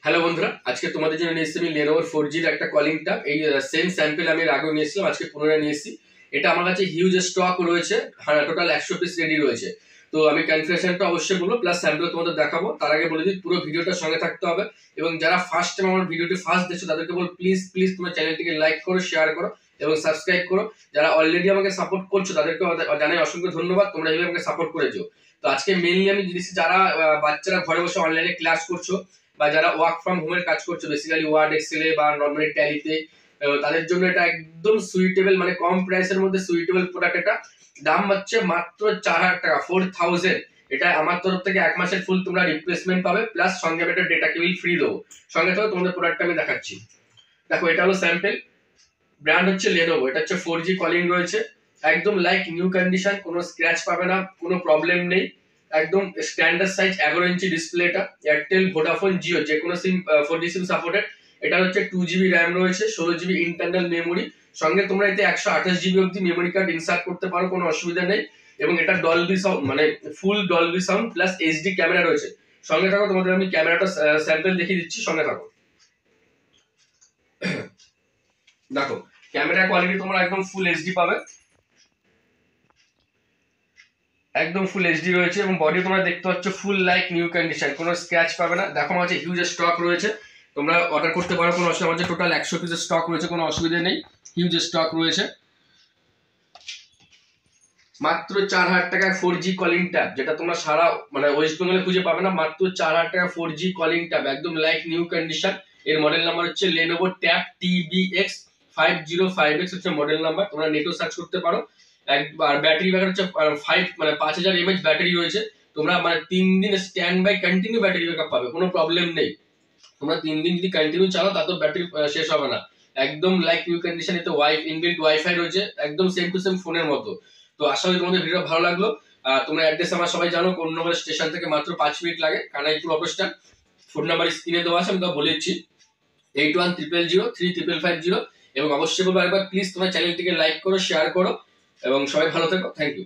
Hello বন্ধুরা, আজকে তোমাদের জন্য নিয়ে এসেছি আমি Lenovo 4G এর একটা কলিং ট্যাব। এই সেম স্যাম্পল আমি এর আগেও নিয়েছিলাম, আজকে পুনরায় নিয়ে এসেছি। এটা আমার কাছে হিউজ স্টক রয়েছে, টোটাল 100 পিস রেডি রয়েছে। তো আমি কনফিগারেশনটা অবশ্যই বলবো, প্লাস স্যাম্পল তোমাদের দেখাবো। তার আগে বলে দিই, পুরো ভিডিওটার সঙ্গে থাকতে হবে। এবং যারা ফার্স্ট টাইম আমার ভিডিওটি ফার্স্ট দেখছো তাদেরকে বল, প্লিজ প্লিজ তোমার চ্যানেলটিকে লাইক করো, শেয়ার করো এবং সাবস্ক্রাইব করো। যারা অলরেডি আমাকে সাপোর্ট করছো তাদেরকে জানাই অসংখ্য ধন্যবাদ, তোমরা এইভাবে আমাকে সাপোর্ট করেছো। তো আজকে মেইনলি আমি জিনিস, যারা বাচ্চারা ঘরে বসে অনলাইনে ক্লাস করছো বা যারা ওয়ার্ক ফ্রম হোমের কাজ করছো, বেসিক্যালি ওয়ার্ড, এক্সেলে বা নরমালি ট্যালিতে, তাদের জন্য এটা একদম সুইটেবল, মানে কম প্রাইসের মধ্যে সুইটেবল প্রোডাক্ট। এটা দাম হচ্ছে মাত্র 4000 টাকা, 4000। এটা আমার তরফ থেকে 1 মাসের ফুল তোমরা রিপ্লেসমেন্ট পাবে, প্লাস সঙ্গে আমি একটা ডেটা কেবল ফ্রি দেবো। সঙ্গে থাকো, তোমাদের প্রোডাক্টটা আমি দেখাচ্ছি। দেখো, এটা হলো স্যাম্পল, ব্র্যান্ড হচ্ছে Lenovo। এটা হচ্ছে 4G কলিং রয়েছে, একদম লাইক নিউ কন্ডিশন, কোনো স্ক্র্যাচ পাবে না, কোনো প্রবলেম নেই। একদম স্ট্যান্ডার্ড সাইজ 11 ইঞ্চি ডিসপ্লেটা। এয়ারটেল, ভোডাফোন, জিও যে কোনো সিম 4G সিম সাপোর্টেড। এটা হচ্ছে 2GB র্যাম রয়েছে, 16GB ইন্টারনাল মেমোরি। সঙ্গে তোমরা এতে 128GB অবধি মেমোরি কার্ড ইনসার্ট করতে পারো, কোনো অসুবিধা নেই। এবং এটা ডলবি সাউন্ড, মানে full Dolby sound plus HD camera রয়েছে। সঙ্গে থাকো, তোমাদের আমি ক্যামেরাটা স্যাম্পল দেখিয়ে দিচ্ছি, সঙ্গে থাকো। দেখো, ক্যামেরা কোয়ালিটি তোমরা একদম ফুল এইচডি পাবে, একদম ফুল এইচডি রয়েছে। এবং বডি তোমরা দেখতে পাচ্ছ ফুল লাইক নিউ কন্ডিশন, কোনো স্ক্র্যাচ পাবে না। দেখো, আমার কাছে হিউজ স্টক রয়েছে, তোমরা অর্ডার করতে পারো, কোনো অসুবিধা। আমার টোটাল 100 পিসের স্টক রয়েছে, কোনো অসুবিধা নেই, হিউজ স্টক রয়েছে। মাত্র 4000 টাকায় 4G কলিং ট্যাব, যেটা তোমরা সারা মানে ওয়েস্ট বেঙ্গলে খুঁজে পাবে না। মাত্র 4000 টাকা 4G কলিং ট্যাব, একদম লাইক নিউ কন্ডিশন। এর মডেল নাম্বার হচ্ছে Lenovo Tab TBX 505X হচ্ছে মডেল নাম্বার। তোমরা নেটও সার্চ করতে পারো। একবার ব্যাটারি ব্যাকআপ হচ্ছে 5000 mAh ব্যাটারি রয়েছে। তোমরা 3 দিন standby continue battery backup পাবে, কোনো প্রবলেম নেই। তোমরা 3 দিন যদি কন্টিনিউ চালাও তাতেও ব্যাটারি শেষ হবে না। একদম লাইক নিউ কন্ডিশন। এতে ইনবিল্ট ওয়াইফাই রয়েছে, একদম সেম টু সেম ফোনের মতো। তো আশা করি তোমাদের ভিডিও ভালো লাগলো। তোমরা অ্যাড্রেস আমরা সবাই জানো, কোন্নগর স্টেশন থেকে মাত্র 5 মিনিট লাগে, Kanaipur auto stand. Phone number স্ক্রিনে দেওয়া আছে, আমি তো বলে দিচ্ছি, 8100035550। এবং অবশ্যই বলবো একবার, প্লিজ তোমার চ্যানেলটিকে লাইক করো, শেয়ার করো এবং সবাই ভালো থেকো। Thank you.